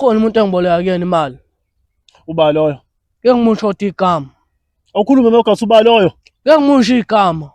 ukhona umuntu engiboleka kuyena imali. Uba loyo. Ke ngimusho igama. Awukhulume mawugathi uba loyo. Ke ngimusho igama.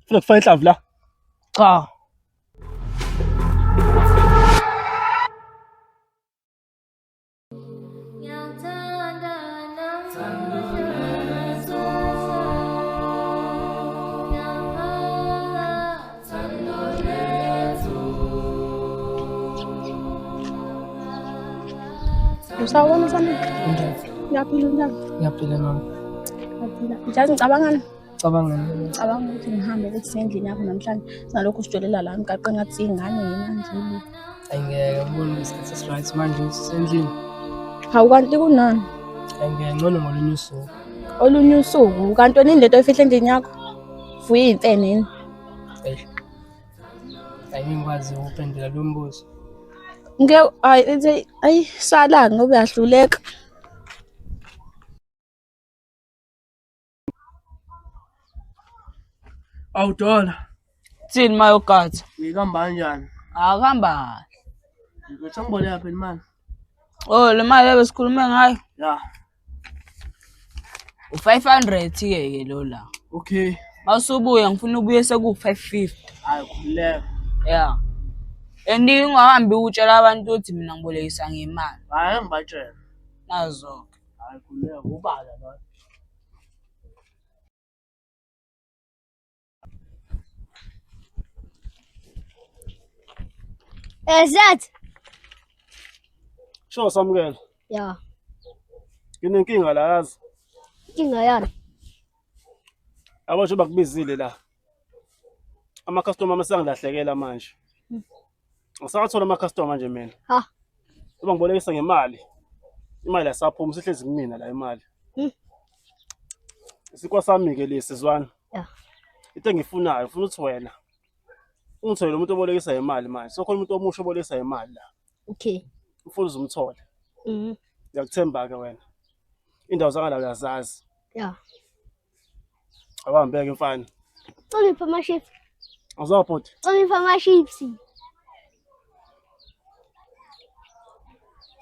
Ufuna kufaka inhlamvu la? Cha. Usawubona sana? Ngiyaphila njani? Ngiyaphila mama. Ngiyaphila. Ngiyazi ngicabangani? Cabangani? Ngicabanga ukuthi ngihambe kusendlini yakho namhlanje. Sinalokhu sijolela la emgaqweni ngathi ingane yena nje. Angeke ngibone isikhathi esiright manje usendlini. Hawu kanti kunani? Angeke ngcono ngolunye usuku. Olunye usuku kanti wena into oyifihla endlini yakho? Vuya imfene yini? Ayingikwazi ukuphendula lo mbuzo. Ayi salanga ngoba uyahluleka. Awudola. Thini mayogathi? Ngihamba kanjani? Akuhamba. Ngithi ngiboleka phela imali. Oh, le mali ebesikhulume ngayo. Ya. U500 ke lo la. Okay. Masubuya ngifuna ubuye seku550. Hayi khuleka. Yeah. Ungahamba utshela abantu ukuthi mina ngibolekisa ngemali. Hayi ngibatshela. Nazo. Hayi khuleka ubala lo. Zat. Sho samukela. Ya. Nginenkinga la yazi. Inkinga yani. Abasho bakubizile la. Ama customer masangilahlekela manje. Ngisathola ama customer manje mina. Ha. Uba ngibolekisa ngemali. Imali yasaphuma sihlezi kumina la imali. Sikwasami ke lesi sizwana. Ya. Into engifunayo ufuna ukuthi wena ungithole umuntu obolekisa imali manje. Sokhona umuntu omusha obolekisa imali la. Okay. Ufuna uzumthole. Ngiyakuthemba ke wena. Indawo zangala uyazazi. Ya. Awambeke mfana. Ungipha ama-chips. Awuzwaphuti? Ungipha ama-chips.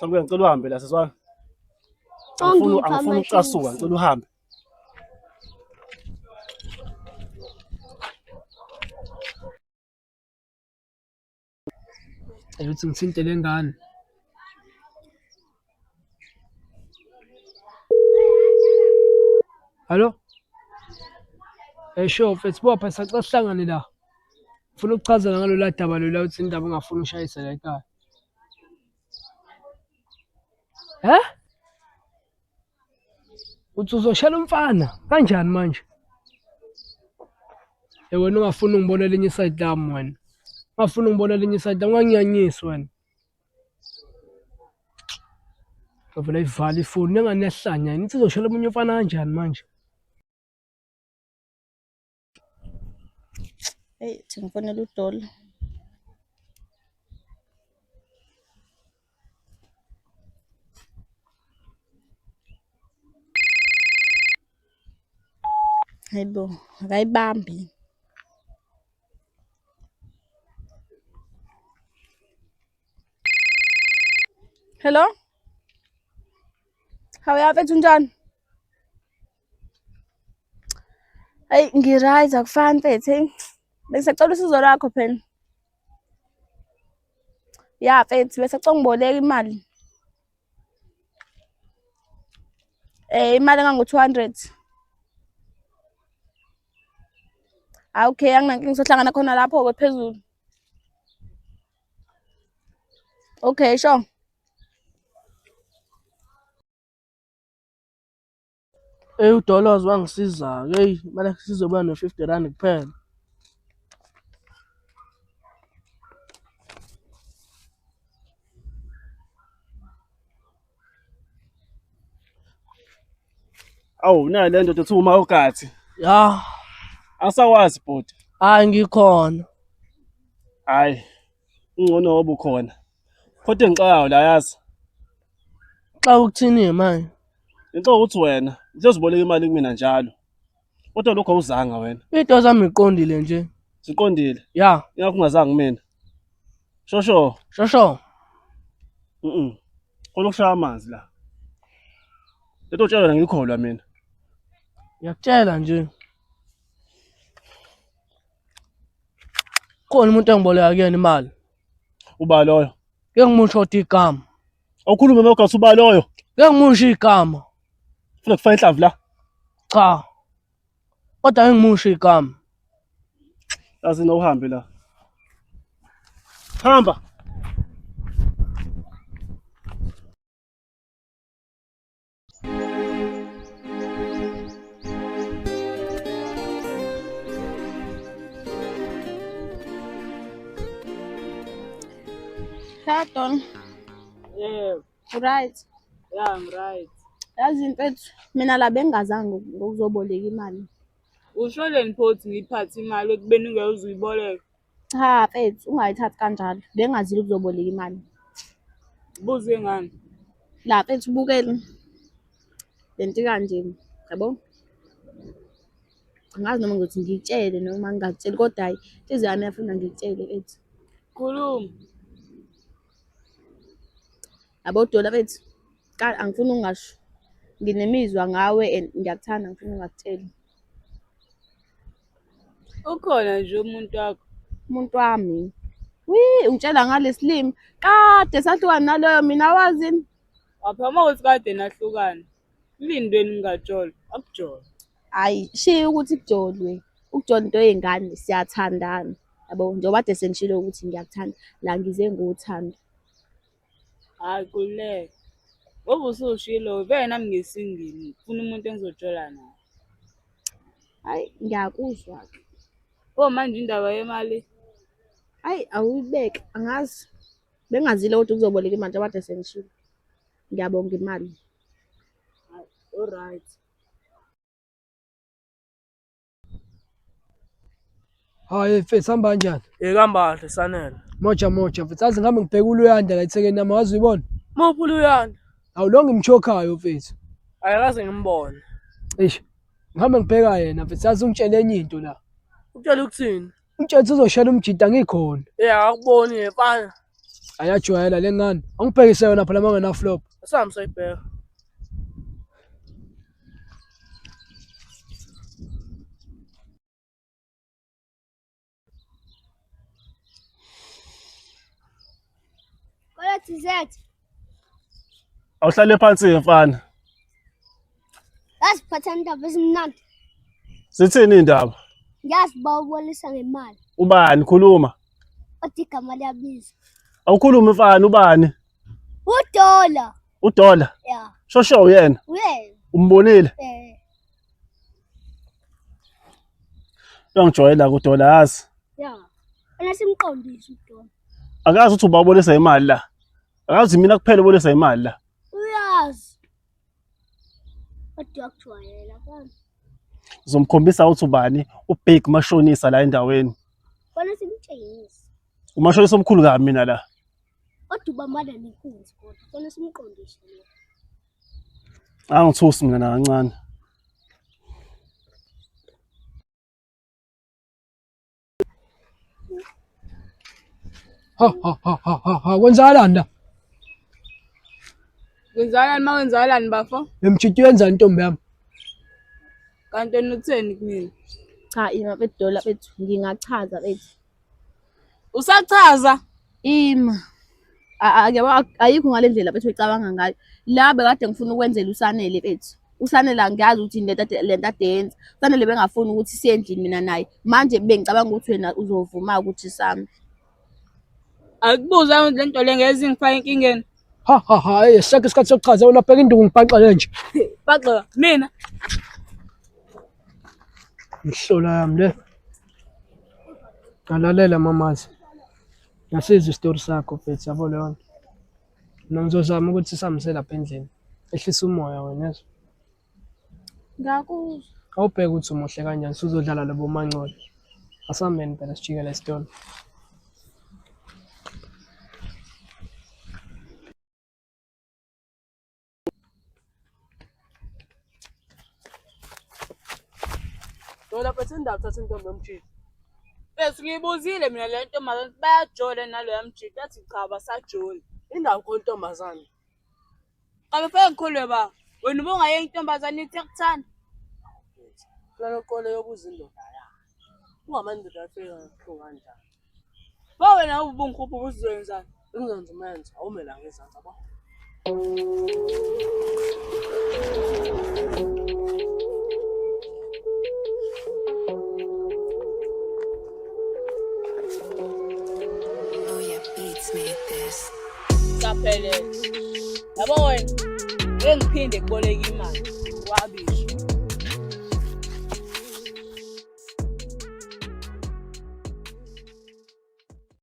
Samukela ngicela uhambe la sizwana. Angifuni ukucasuka ngicela uhambe. Ayithi ngithintele ngane. Hallo? Sure, mfethu bopha sacela sihlangane la. Ufuna ukuchazela ngalo la daba lo la uthi indaba ungafuni ushayisa la ekhaya. Uthi uzoshela umfana kanjani manje? Wena ungafuni ngibona elinye iside lami wena. Ungafuni ngibona elinye iside lami unganginyanyisi wena. Ngavela ivala ifoni nenganehlanya yini uthi uzoshela umunye umfana kanjani manje? Hey, ngifonela uDola. Hayibo, akayibambi. Hello? Hawu mfethu njani? Hayi ngi-right akufani mfethu. Bengisacela usizo lakho phela. Ya mfethu besacela ngiboleka imali. Imali engango-200. Okay, anginankinga sohlangana khona lapho-ke phezulu. Okay, sure. uDollars wangisiza hey manje sizobuya no50 kuphela. Awu nayi le ndoda ethi uma ugathi. Ya, Asawazi bhuti. hayi ngikhona. Hayi. Ungcono ngoba ukhona. Kodwa engixakayo la yazi. Xa ukuthini manje? Into ukuthi wena uzoziboleka imali kumina njalo. Kodwa lokho awuzanga wena. Into zami iqondile nje. Siqondile. Ya, Ingakho ungazangi mina. Shosho. shosho. khona ukushaya amanzi la. Leto tshela ngikholwa mina. Ngiyakutshela nje. Khona umuntu engiboleka kuyena imali. Uba loyo. Ke ngimusho igama. Awukhulume mawugasi uba loyo. Ke ngimusho igama. Ufuna kufaka inhlavu la. Cha. Kodwa ngimusho igama. Yazi uhambe la. Hamba. Shadon, Yebo, right. yeah, right. Yazi mfethu, mina la bengingazange ngokuzoboleka imali. Usholeni phothi ngiphathe imali ekubeni ungeke uzuyiboleka. Cha mfethu, ungayithathi kanjalo. Bengingazile ukuzoboleka imali. Buze ngani? La mfethu ubukele. Lento kanje, yabo? Angazi noma ngizothi ngikutshele noma ngingakutsheli kodwa hayi, inhliziyo yami iyafuna ngikutshele mfethu. Khuluma. Yabo Dola mfethu, angifuni ungasho. Nginemizwa ngawe and ngiyakuthanda ngifuna ungakutsheli. Ukhona nje umuntu wakho. Umuntu wami. Ungitshela ngalesilimi. Kade sahlukana naloyo mina wazini. Waphama ukuthi kade nahlukana. Ilindweni ngingajola, akujola. Hayi, shiya ukuthi kujolwe. Ukujola into yengane siyathandana. Yabo njengoba kade sengishilo ukuthi ngiyakuthanda, la ngize ngothando. Hayi kuleke. Ngoba usushilo vele nami ngesingini. Ufuna umuntu engizojola naye. Hayi, ngiyakuzwa. Manje indaba yemali. Hayi, awuyibeke, angazi. Bengazile ukuthi kuzoboleka imali njengoba kade sengishilo. Ngiyabonga imali. Alright. Hayi mfethu hamba kanjani? Kambahle sanele. Moja mfethu. Azi ngihambe ngibheka uLuyanda la eThekwini nama wazi uyibona? Muphi uLuyanda? Awulonge ngimchokhayo mfethu. Ayikaze ngimbone. Eish. Ngihambe ngibheka yena mfethu. Azi ungitshele enye into la. Utshela ukuthini? Ungitshela uzoshela umjida ngikhona. Akuboni yefana. Ayajwayela lengane. Angibhekise yona phela mangena flop. Sami sayibheka. Kola Tizet. Awuhlale phansi mfana. Yasiphatha indaba ezimnandi. Sithini indaba? Yazi bawubolisa ngemali. Ubani khuluma? Othi igama liyabiza. Awukhulume mfana ubani? UDola. UDola. Yeah. Shosho yena. Uyena. Umbonile? Uyangijwayela kuDola yazi. Yeah. Wena simqondisi uDola. Akazi ukuthi ubabolisa imali la. Akazi mina kuphela ubolisa imali la. Uyazi. Kodwa kujwayela kanti. Ngizomkhombisa ukuthi ubani ubig mashonisa la endaweni. Wena simtshengisa. Umashonisa omkhulu kabi mina la. Kodwa ubamana nenkunzi kodwa. Wena simqondisi lo. Angithusi mina kancane. Ha. Kwenzakalani la? Kwenzakalani makwenzakalani bafo? Emjidi yenza intombi yami. Kanti utheni kumina? Cha, ima bethu Dola bethu ngingachaza bethu. Usachaza? Ima. Ayikho ngale ndlela bethu ecabanga ngayo. La bekade ngifuna ukwenzela uSanele bethu. USanele angiyazi ukuthi lento adenza. USanele bengafuni ukuthi siye endlini mina naye. Manje bengicabanga ukuthi wena uzovuma ukuthi sami. Akubuza lento le ngeze ngifake inkingeni. Ha. Esake isikhathi sokuchaza wena bheka induku ngibhaqale nje. Baxoxa mina. Ihlola yami le. Ngalalela mamazi. Yasiza isitori sakho mfethu yabo leyo nto. Mina ngizozama ukuthi sihambise lapha endlini. Ehlisa umoya wena yezwa. Ngakuzwa. Awubheka ukuthi umuhle kanjani sizodlala labo mancolo. Asameni phela sijikele isitolo. Dola phethe indaba thatha intombi yomjidi. Bese ngiyibuzile mina le ntombazane bayajola naloya mjidi yathi cha basajoli. Indawo khona intombazane. Qabe feke ngikholwe ba. Wena ubungaye intombazane ithi yakuthanda. Kulalo kole yobuza indoda ya. Ungamandoda afika kakhulu kanjani. Ba wena ubungikhupha uzizwenzani? Engizonza umenza awumela ngezansi yabo. Oh yeah, beats made this. Kaphelele. Yabo wena, ngiphinde kuboleka imali. Wabi.